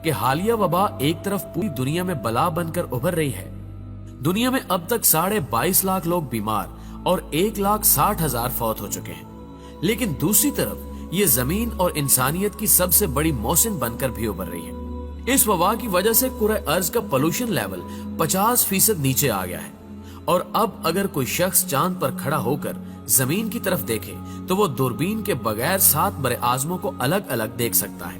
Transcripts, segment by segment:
کہ حالیہ وبا ایک طرف پوری دنیا میں بلا بن کر ابھر رہی ہے. دنیا میں اب تک 22.5 لاکھ لوگ بیمار اور 1,60,000 فوت ہو چکے ہیں. لیکن دوسری طرف یہ زمین اور انسانیت کی سب سے بڑی موسم بن کر بھی ابھر رہی ہے. اس وبا کی وجہ سے کرۂ ارض کا پولوشن لیول 50% نیچے آ گیا ہے. اور اب اگر کوئی شخص چاند پر کھڑا ہو کر زمین کی طرف دیکھے تو وہ دوربین کے بغیر 7 بر اعظموں کو الگ الگ دیکھ سکتا ہے.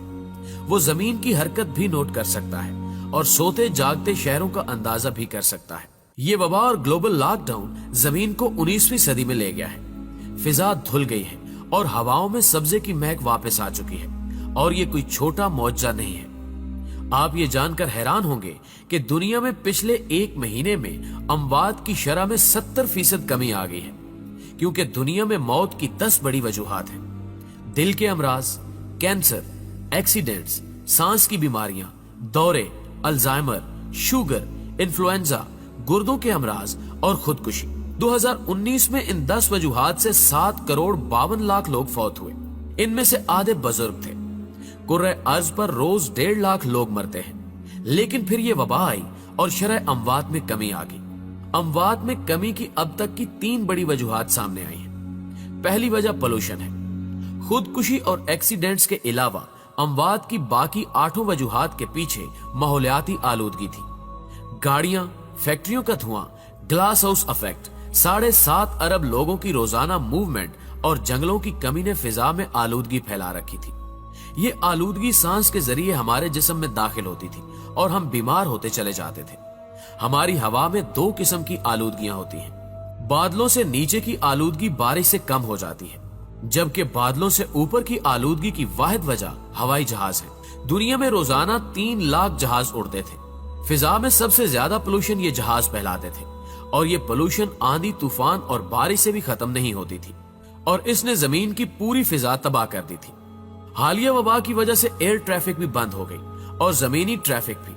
وہ زمین کی حرکت بھی نوٹ کر سکتا ہے اور سوتے جاگتے شہروں کا اندازہ بھی کر سکتا ہے. یہ وبا اور گلوبل لاک ڈاؤن زمین کو 19ویں صدی میں لے گیا ہے. فضا دھل گئی ہے اور ہواؤں میں سبزے کی مہک واپس آ چکی ہے. اور یہ کوئی چھوٹا معجزہ نہیں ہے. آپ یہ جان کر حیران ہوں گے کہ دنیا میں پچھلے 1 مہینے میں اموات کی شرح میں 70% کمی آ گئی ہے. کیونکہ دنیا میں موت کی 10 بڑی وجوہات ہیں. دل کے امراض، کینسر، ایکسیڈنٹس، سانس کی بیماریاں، دورے، الزائمر، شوگر، انفلوئنزا، گردوں کے امراض اور خودکشی. 2019 میں ان 10 وجوہات سے 7,52,00,000 لوگ فوت ہوئے. ان میں سے آدھے بزرگ تھے. کرۂ ارض پر روز 1.5 لاکھ لوگ مرتے ہیں. لیکن پھر یہ وبا آئی اور شرح اموات میں کمی آ گئی. اموات میں کمی کی اب تک کی 3 بڑی وجوہات سامنے آئی ہیں. پہلی وجہ پولوشن ہے. خودکشی اور ایکسیڈنٹس کے علاوہ اموات کی باقی 8 وجوہات کے پیچھے ماحولیاتی آلودگی تھی. گاڑیاں، فیکٹریوں کا دھواں، گلاس ہاؤس افیکٹ، 7.5 ارب لوگوں کی روزانہ موومنٹ اور جنگلوں کی کمی نے فضا میں آلودگی پھیلا رکھی تھی. یہ آلودگی سانس کے ذریعے ہمارے جسم میں داخل ہوتی تھی اور ہم بیمار ہوتے چلے جاتے تھے. ہماری ہوا میں 2 قسم کی آلودگیاں ہوتی ہیں. بادلوں سے نیچے کی آلودگی بارش سے کم ہو جاتی ہے، جبکہ بادلوں سے اوپر کی آلودگی کی واحد وجہ ہوائی جہاز ہے. دنیا میں روزانہ 3 لاکھ جہاز اڑتے تھے. فضا میں سب سے زیادہ پولوشن یہ جہاز پھیلاتے تھے اور یہ پولوشن آندھی، طوفان اور بارش سے بھی ختم نہیں ہوتی تھی اور اس نے زمین کی پوری فضا تباہ کر دی تھی. حالیہ وبا کی وجہ سے ایئر ٹریفک بھی بند ہو گئی اور زمینی ٹریفک بھی.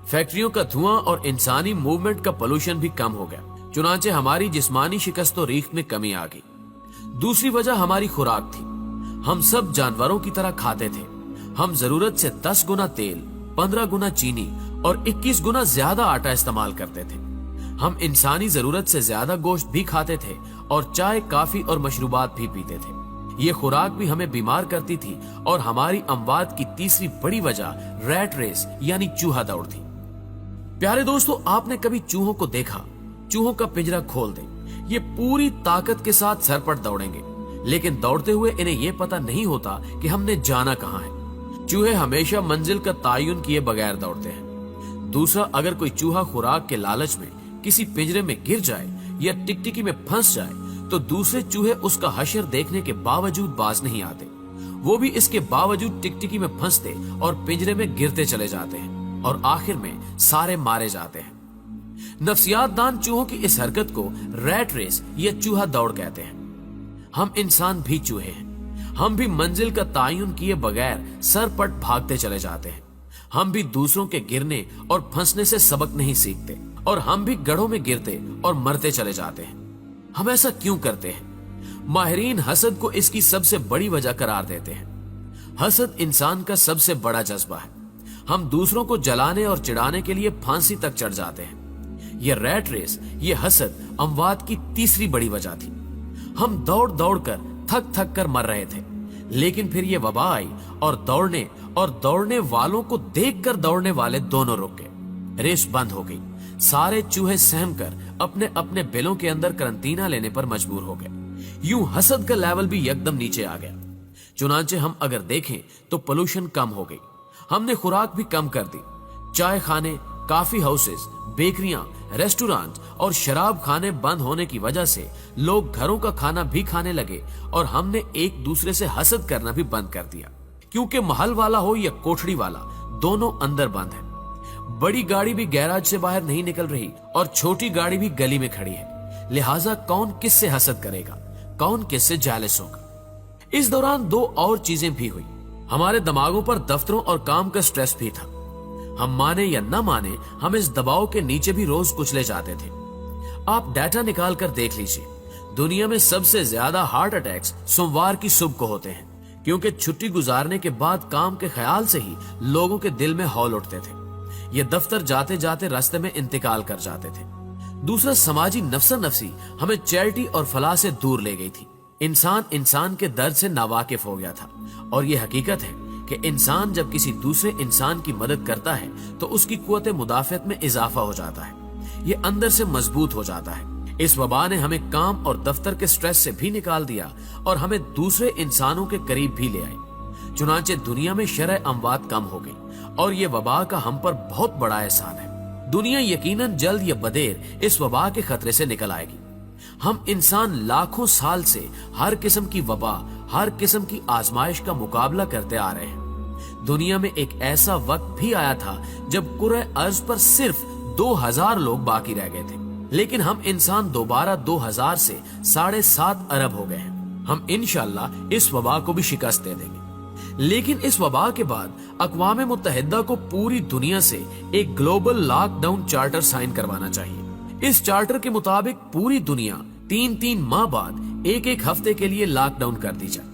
فیکٹریوں کا دھواں اور انسانی موومنٹ کا پولوشن بھی کم ہو گیا. چنانچہ ہماری جسمانی شکست و ریخت میں کمی آ گئی. دوسری وجہ ہماری خوراک تھی. ہم سب جانوروں کی طرح کھاتے تھے. ہم ضرورت سے 10 گنا تیل، 15 گنا چینی اور 21 گنا زیادہ آٹا استعمال کرتے تھے. ہم انسانی ضرورت سے زیادہ گوشت بھی کھاتے تھے اور چائے، کافی اور مشروبات بھی پیتے تھے. یہ خوراک بھی ہمیں بیمار کرتی تھی اور ہماری اموات کی تیسری بڑی وجہ ریٹ ریس یعنی چوہا دوڑ تھی. پیارے دوستو، آپ نے کبھی چوہوں کو دیکھا؟ چوہوں کا پنجرا کھول دیں، یہ پوری طاقت کے ساتھ سر پر دوڑیں گے، لیکن دوڑتے ہوئے انہیں یہ پتہ نہیں ہوتا کہ ہم نے جانا کہاں ہے. چوہے ہمیشہ منزل کا تعین کیے بغیر دوڑتے ہیں. دوسرا، اگر کوئی چوہا خوراک کے لالچ میں کسی پنجرے میں گر جائے یا ٹکٹکی میں پھنس جائے تو دوسرے چوہے اس کا حشر دیکھنے کے باوجود باز نہیں آتے. وہ بھی اس کے باوجود ٹکٹکی میں پھنستے اور پنجرے میں گرتے چلے جاتے ہیں اور آخر میں سارے مارے جاتے ہیں. نفسیات دان چوہوں کی اس حرکت کو ریٹ ریس یا چوہا دوڑ کہتے ہیں. ہم انسان بھی چوہے ہیں. ہم بھی منزل کا تعین کیے بغیر سر پٹ بھاگتے چلے جاتے ہیں. ہم بھی دوسروں کے گرنے اور پھنسنے سے سبق نہیں سیکھتے اور ہم بھی گڑھوں میں گرتے اور مرتے چلے جاتے ہیں. ہم ایسا کیوں کرتے ہیں؟ ماہرین حسد کو اس کی سب سے بڑی وجہ قرار دیتے ہیں. حسد انسان کا سب سے بڑا جذبہ ہے. ہم دوسروں کو جلانے اور چڑھانے کے لیے پھانسی تک چڑھ جاتے ہیں. یہ ریٹ ریس، یہ حسد اموات کی تیسری بڑی وجہ تھی. ہم دوڑ دوڑ کر تھک تھک کر مر رہے تھے، لیکن پھر یہ وبا آئی اور دوڑنے والوں کو دیکھ کر دوڑنے والے دونوں رک گئے. ریس بند ہو گئی. سارے چوہے سہم کر اپنے اپنے بلوں کے اندر کرنٹینہ لینے پر مجبور ہو گئے. یوں حسد کا لیول بھی یکدم نیچے آ گیا. چنانچہ ہم اگر دیکھیں تو پولوشن کم ہو گئی. ہم نے خوراک بھی کم کر دی. چائے خانے، کافی ہاؤسز، بیکریاں، ریسٹورانٹ اور شراب خانے بند ہونے کی وجہ سے لوگ گھروں کا کھانا بھی کھانے لگے اور ہم نے ایک دوسرے سے حسد کرنا بھی بند کر دیا. کیونکہ محل والا ہو یا کوٹھڑی والا، دونوں اندر بند ہیں. بڑی گاڑی بھی گیراج سے باہر نہیں نکل رہی اور چھوٹی گاڑی بھی گلی میں کھڑی ہے. لہٰذا کون کس سے حسد کرے گا؟ کون کس سے جالس ہوگا؟ اس دوران 2 اور چیزیں بھی ہوئی. ہمارے دماغوں پر دفتروں اور کام کا سٹریس بھی تھا. ہم مانے یا نہ مانے، ہم اس دباؤ کے نیچے بھی روز کچلے جاتے تھے. آپ ڈیٹا نکال کر دیکھ لیجئے. دنیا میں سب سے زیادہ ہارٹ اٹیکس سوموار کی صبح کو ہوتے ہیں، کیونکہ چھٹی گزارنے کے بعد کام کے خیال سے ہی لوگوں کے دل میں ہول اٹھتے تھے. یہ دفتر جاتے جاتے راستے میں انتقال کر جاتے تھے. دوسرا سماجی نفسا نفسی ہمیں چیریٹی اور فلاح سے دور لے گئی تھی. انسان کے درد سے ناواقف ہو گیا تھا. اور یہ حقیقت ہے کہ انسان جب کسی دوسرے انسان کی مدد کرتا ہے تو اس کی قوت مدافعت میں اضافہ ہو جاتا ہے. یہ اندر سے مضبوط ہو جاتا ہے. اس وبا نے ہمیں کام اور دفتر کے سٹریس سے بھی نکال دیا اور ہمیں دوسرے انسانوں کے قریب بھی لے آئی. چنانچہ دنیا میں شرح اموات کم ہو گئی اور یہ وبا کا ہم پر بہت بڑا احسان ہے. دنیا یقیناً جلد یا بدیر اس وبا کے خطرے سے نکل آئے گی. ہم انسان لاکھوں سال سے ہر قسم کی وبا، ہر قسم کی آزمائش کا مقابلہ کرتے آ رہے ہیں. دنیا میں ایک ایسا وقت بھی آیا تھا جب کرۂ ارض پر صرف 2000 لوگ باقی رہ گئے تھے، لیکن ہم انسان دوبارہ 2000 سے 7.5 ارب ہو گئے ہیں. ہم انشاءاللہ اس وبا کو بھی شکست دے دیں گے. لیکن اس وبا کے بعد اقوام متحدہ کو پوری دنیا سے ایک global lockdown charter sign کروانا چاہیے. اس چارٹر کے مطابق پوری دنیا 3 ماہ بعد ایک ہفتے کے لیے لاک ڈاؤن کر دی جائے.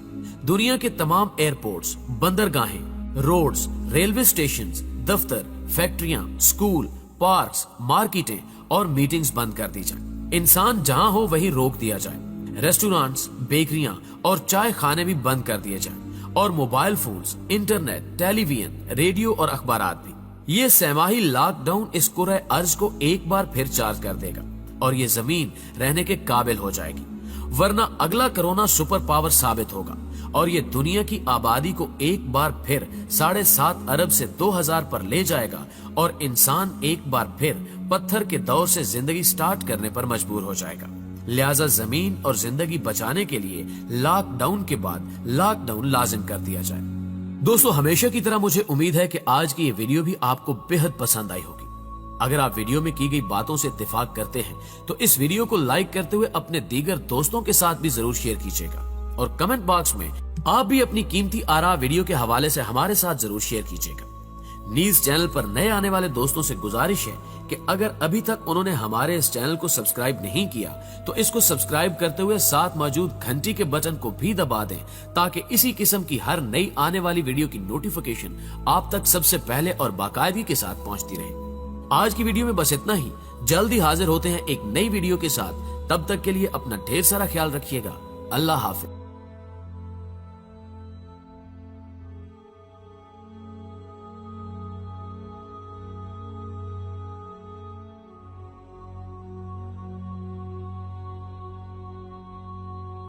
دنیا کے تمام ایئرپورٹس، بندرگاہیں، روڈز، ریلوے اسٹیشنز، دفتر، فیکٹریاں، سکول، پارکس، مارکیٹیں اور میٹنگز بند کر دی جائیں. انسان جہاں ہو وہیں روک دیا جائے. ریسٹورانٹس، بیکریاں اور چائے خانے بھی بند کر دیے جائیں اور موبائل فونز، انٹرنیٹ، ٹیلی ویژن، ریڈیو اور اخبارات بھی. یہ سہ-ماہی لاک ڈاؤن اس کرۂ ارض کو ایک بار پھر چارج کر دے گا اور یہ زمین رہنے کے قابل ہو جائے گی. ورنہ اگلا کرونا سپر پاور ثابت ہوگا اور یہ دنیا کی آبادی کو ایک بار پھر 7.5 ارب سے 2000 پر لے جائے گا اور انسان ایک بار پھر پتھر کے دور سے زندگی سٹارٹ کرنے پر مجبور ہو جائے گا. لہٰذا زمین اور زندگی بچانے کے لیے لاک ڈاؤن کے بعد لاک ڈاؤن لازم کر دیا جائے. دوستو، ہمیشہ کی طرح مجھے امید ہے کہ آج کی یہ ویڈیو بھی آپ کو بہت پسند آئی ہوگی. اگر آپ ویڈیو میں کی گئی باتوں سے اتفاق کرتے ہیں تو اس ویڈیو کو لائک کرتے ہوئے اپنے دیگر دوستوں کے ساتھ بھی ضرور شیئر کیجیے گا اور کمنٹ باکس میں آپ بھی اپنی قیمتی آراء ویڈیو کے حوالے سے ہمارے ساتھ ضرور شیئر کیجیے گا. نیز چینل پر نئے آنے والے دوستوں سے گزارش ہے کہ اگر ابھی تک انہوں نے ہمارے اس چینل کو سبسکرائب نہیں کیا تو اس کو سبسکرائب کرتے ہوئے ساتھ موجود گھنٹی کے بٹن کو بھی دبا دیں تاکہ اسی قسم کی ہر نئی آنے والی ویڈیو کی نوٹیفیکیشن آپ تک سب سے پہلے اور باقاعدگی کے ساتھ پہنچتی رہے. آج کی ویڈیو میں بس اتنا ہی. جلد ہی حاضر ہوتے ہیں ایک نئی ویڈیو کے ساتھ. تب تک کے لیے اپنا ڈھیر سارا خیال رکھیے گا. اللہ حافظ.